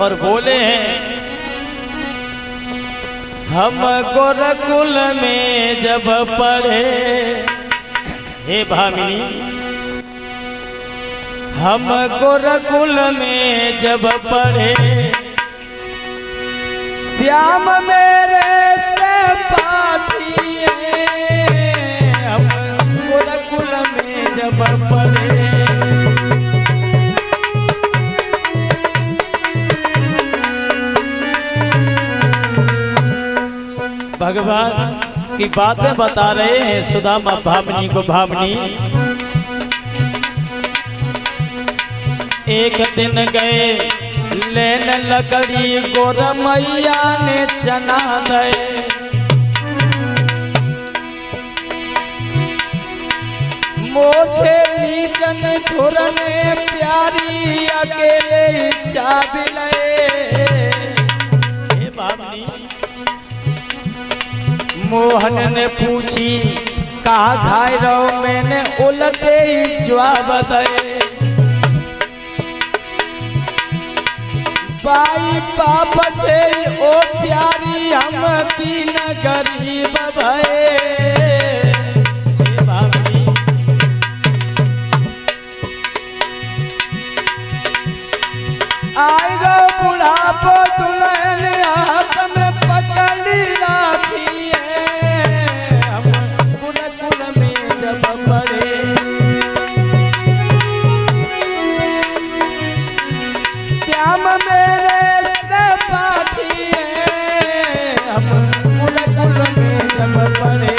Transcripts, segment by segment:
और बोले हैं हम गोरकुल में जब पढ़े, हे भामिनी हम गोरकुल में जब पढ़े, श्याम मेरे से पाठिए, हम गोरकुल में जब पढ़े। भगवान की बातें बता रहे हैं सुदामा भामिनी को। भामिनी एक दिन गए लेन लकड़ी, गोर मैया ने चना दे, मोसे नीचन ठुरने प्यारी अकेले चाबिले। हे भामिनी मोहन ने पूछी कहा खाए रहो, मैंने उलटे ही जवाब दे, बाई पाप से ओ प्यारी हम तीन गरीब भये। आए गो बुढ़ापो दुल्हन हाथ में पकड़ी लाठी, श्याम मेरे से पाठिए, हम गोरकुल में जब पढ़े।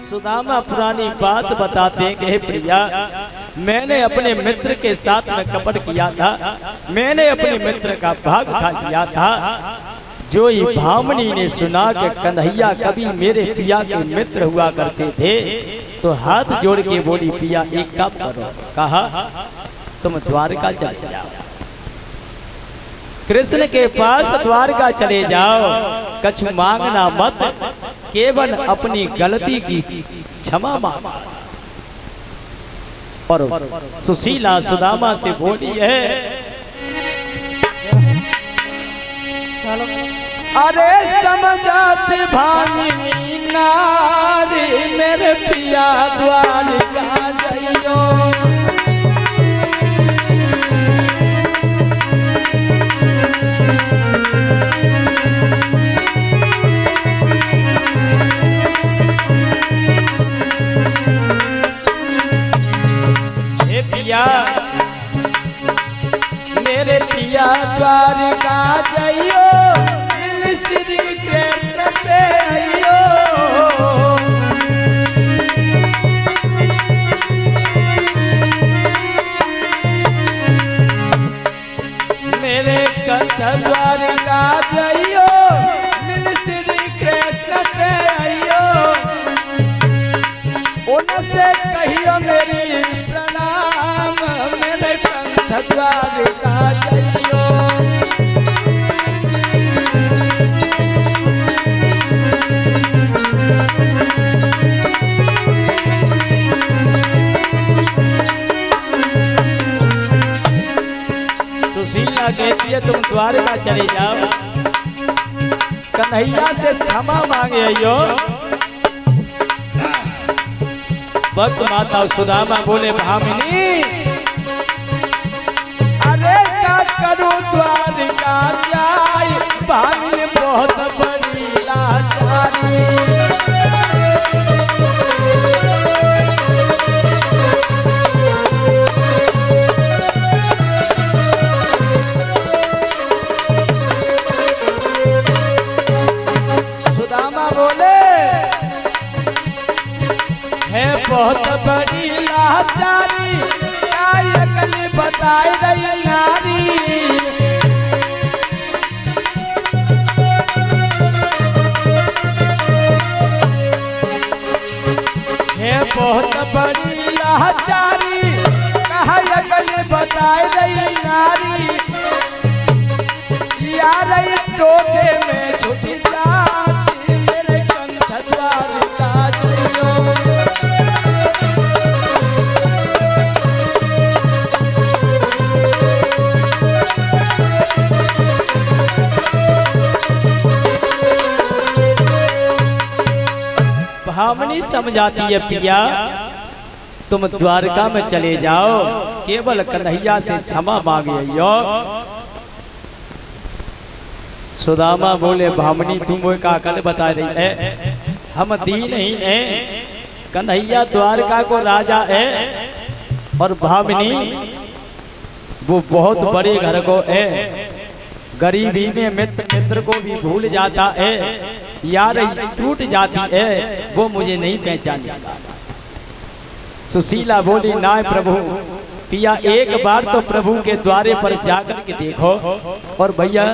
सुदामा पुरानी बात बताते हैं कि हे प्रिया, मैंने अपने मित्र के साथ में कपट किया था, मैंने अपने मित्र का भाग खा लिया था। जो ही भामिनी ने सुना कि कन्हैया कभी मेरे पिया के मित्र हुआ करते थे, तो हाथ जोड़ के बोली पिया एक काम करो, कहा तुम द्वारका चले जाओ, कृष्ण के पास द्वारका चले जाओ, कछु मांगना मत, केवल अपनी गलती की क्षमा मांगो। और सुशीला सुदामा से बोली है अरे समझाते भामिनी नारी, मेरे पिया द्वारका जाइयो, हे पिया मेरे पिया द्वारका जाइयो, श्री कृष्ण से आइयो, मेरे कंठ द्वारका जाइयो, मिल श्री कृष्ण से आइयो, उनसे कहियो मेरी प्रणाम, मेरे कंठ द्वारका जाइयो। सुशीला कहती है तुम द्वारका चले जाओ, कन्हैया से क्षमा मांगे आइयो। भक्त माता सुदामा बोले भामिनी अरे क्या करूं द्वारका जाए, भामिनी बहुत बड़ी लाचारी। बहुत बड़ी लाचारी, क्या अकल बताए रही नारी, है बहुत बड़ी लाचारी, कहा अकल बताए रही नारी, यार टोटे में छुटी जाती, मेरे कंठ द्वारका जाइयो। समझाती है पिया तुम द्वारका में चले जाओ, केवल कन्हैया से क्षमा मांगियो। सुदामा बोले भामनी तुम का कल बता रही है, हम दीन ही है, कन्हैया द्वारका को राजा है और भामनी वो बहुत बड़े घर को है, गरीबी में मित्र को भी भूल जाता है, यार टूट जाती है, वो मुझे नहीं पहचानेगा। सुशीला बोली ना प्रभु, पिया एक बार तो प्रभु के द्वारे पर जाकर के देखो। और भैया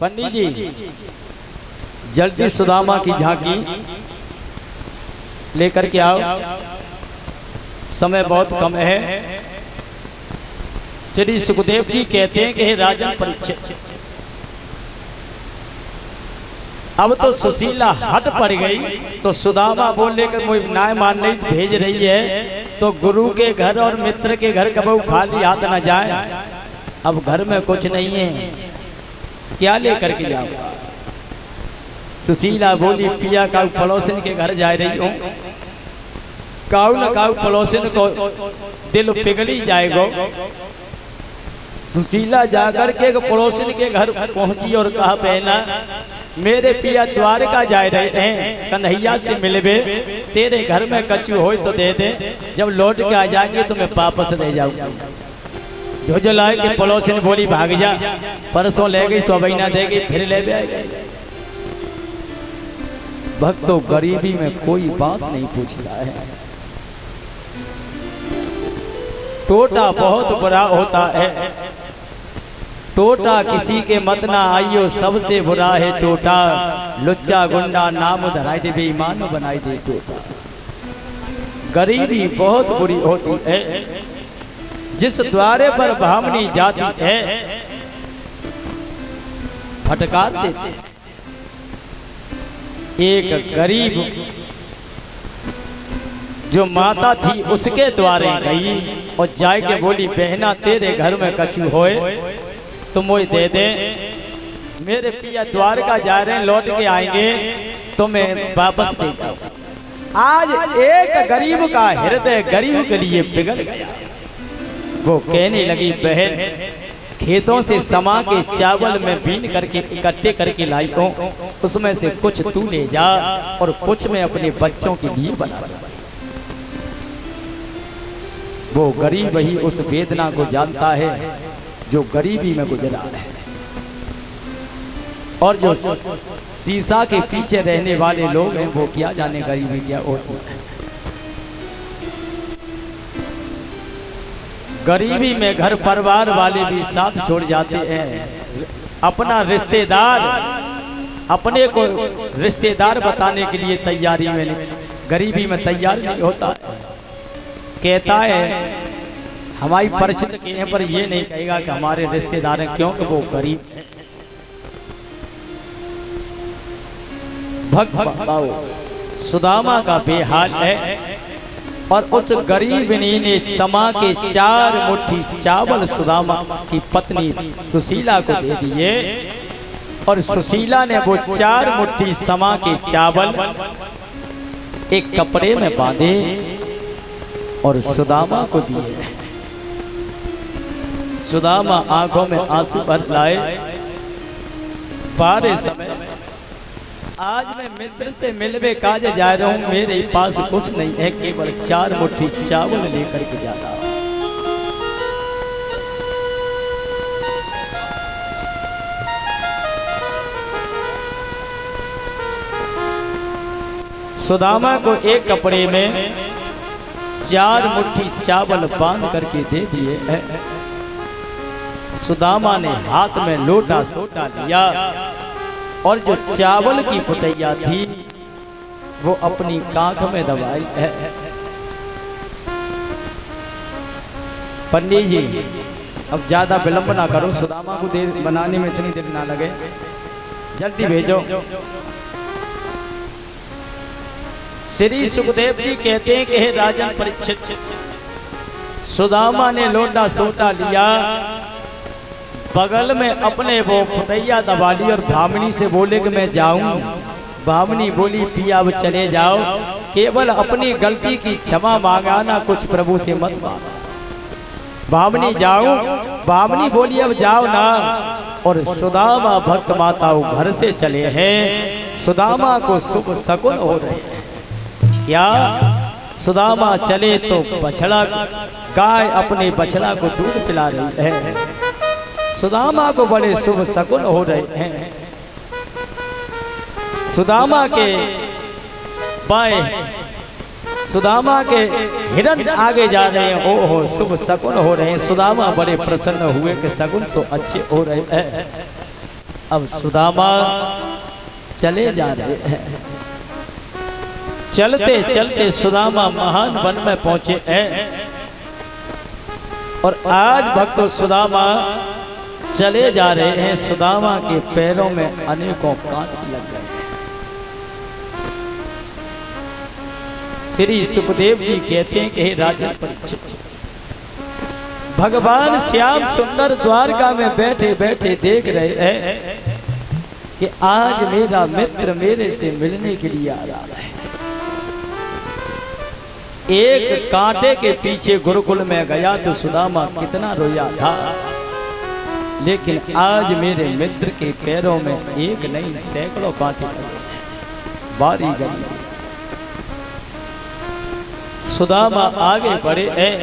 पंडित जी जल्दी सुदामा की झांकी लेकर के आओ, समय बहुत कम है। श्री सुखदेव जी कहते हैं कि हे राजन परीक्षित, अब तो सुशीला हट पड़ गई, तो सुदामा बोले कि मुझे न्याय मानने भेज रही है, तो गुरु के घर और मित्र के घर कबू खाली हाथ न जाए। अब घर में कुछ नहीं है, क्या लेकर के जाओ। सुशीला बोली पिया काऊ पड़ोसिन के घर जा रही हूँ, काऊ न काऊ पड़ोसिन को दिल पिघली जाएगा। सुशीला जाकर के पड़ोसिन के घर पहुंची और कहा पहला मेरे पिया द्वारका जा रहे हैं, कन्हैया से मिलवे, तेरे घर में कचू हो तो दे दे, जब लौट के आ जाएंगे तो मैं वापस ले जाऊंगा। जो लाए के पड़ोसिन बोली भाग जा, परसों ले गई सौ महीना देगी फिर ले आएगी। भक्तों गरीबी में कोई बात नहीं पूछ रहा है, टोटा बहुत बुरा होता है, टोटा किसी के मत ना आइयो, सबसे बुरा है टोटा, लुच्चा गुंडा नाम धराई दे बेईमान बनाई दे टोटा। गरीबी बहुत बुरी होती है, जिस द्वारे पर भामनी जाती है फटकार देते। एक गरीब जो माता थी उसके द्वारे गई और जाए के बोली बहना तेरे घर में कछु होए तो मुझे दे दे, मेरे पिया द्वारका जा रहे हैं, लौट के आएंगे तो मैं वापस दे जाऊंगा। आज एक गरीब का हृदय गरीब के लिए पिघल गया। वो कहने लगी बहन खेतों से समा के चावल में बीन करके इकट्ठे करके लाई हूं, उसमें से कुछ तू ले जा और कुछ मैं अपने बच्चों के लिए बना दूंगा। वो गरीब ही उस वेदना को जानता है जो गरीबी में गुजरा है, और जो शीशा के पीछे रहने वाले लोग हैं वो क्या जाने गरीबी क्या होती है। गरीबी में घर परिवार वाले भी साथ छोड़ जाते हैं, अपना रिश्तेदार अपने को रिश्तेदार बताने के लिए तैयारी में गरीबी में तैयार नहीं होता। कहता है हमारी परिचित के पर ये नहीं कहेगा कि हमारे रिश्तेदार हैं, क्योंकि वो गरीब हैं। भक्त सुदामा का बेहाल है, और उस गरीबनी ने समा के 4 मुट्ठी चावल सुदामा की पत्नी सुशीला को दे दिए, और सुशीला ने वो 4 मुट्ठी समा के चावल एक कपड़े में बांधे और सुदामा को दिए। सुदामा आंखों में आंसू भर लाए। बारे समय आज मैं मित्र से मिलवे काज जा रहा हूं, मेरे पास कुछ नहीं है, केवल 4 मुट्ठी चावल लेकर के जा रहा हूं। सुदामा को एक कपड़े में 4 मुट्ठी चावल बांध करके दे दिए है। सुदामा ने हाथ में लोटा सोटा लिया और जो चावल की पुतैया थी वो अपनी कांख में दबाई है। पंडित जी अब ज्यादा विलंब ना करो, सुदामा को देर बनाने में इतनी देर ना लगे, जल्दी भेजो। श्री सुखदेव जी कहते हैं कि हे राजन परीक्षित, सुदामा ने लोटा सोटा लिया, बगल में अपने वो पुतैया दबा ली और भामनी से बोले कि मैं जाऊं, भावनी बोली पिया अब चले जाओ, केवल अपनी गलती की क्षमा मांगाना, कुछ प्रभु से मत मांगो। भावनी जाऊं, भावनी बोली अब जाओ ना। और सुदामा भक्त माताओं घर से चले हैं। सुदामा को शुभ शकुन हो रहे हैं। क्या सुदामा चले तो बछड़ा, गाय अपने बछड़ा को दूध पिला रही है। सुदामा को बड़े शुभ शकुन हो रहे हैं। सुदामा के बाएं, सुदामा के हिरण आगे जा रहे हैं। ओहो शुभ शकुन हो रहे हैं। सुदामा बड़े प्रसन्न हुए कि शकुन तो अच्छे हो रहे हैं। अब सुदामा चले जा रहे हैं। चलते चलते सुदामा महान वन में पहुंचे हैं। और आज भक्तों सुदामा चले जा रहे हैं। सुदामा के पैरों में अनेकों कांटे लग गए। श्री सुखदेव जी कहते हैं कि राजन परीक्षित, भगवान श्याम सुंदर द्वारका में बैठे बैठे देख रहे हैं कि आज मेरा मित्र मेरे से मिलने के लिए आ रहा है। एक कांटे के पीछे गुरुकुल में गया तो सुदामा कितना रोया था, लेकिन आज मेरे मित्र के पैरों में एक नहीं सैकड़ों कांटे लगे। बारी गई। सुदामा आगे बढ़े हैं।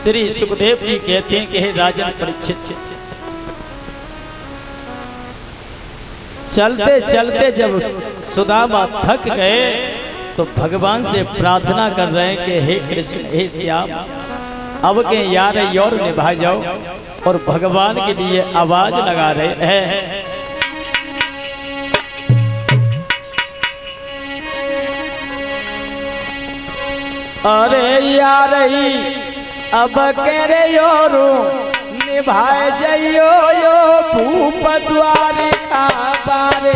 श्री सुखदेव जी कहते हैं कि हे राजन परीक्षित, चलते चलते जब सुदामा थक गए तो भगवान से प्रार्थना कर रहे हैं कि हे कृष्ण हे श्याम, अब के यार और निभा जाओ। और भगवान के लिए आवाज लगा रहे हैं। अरे यार अब करे योरू निभाए जइयो यो भूप द्वारिका बारे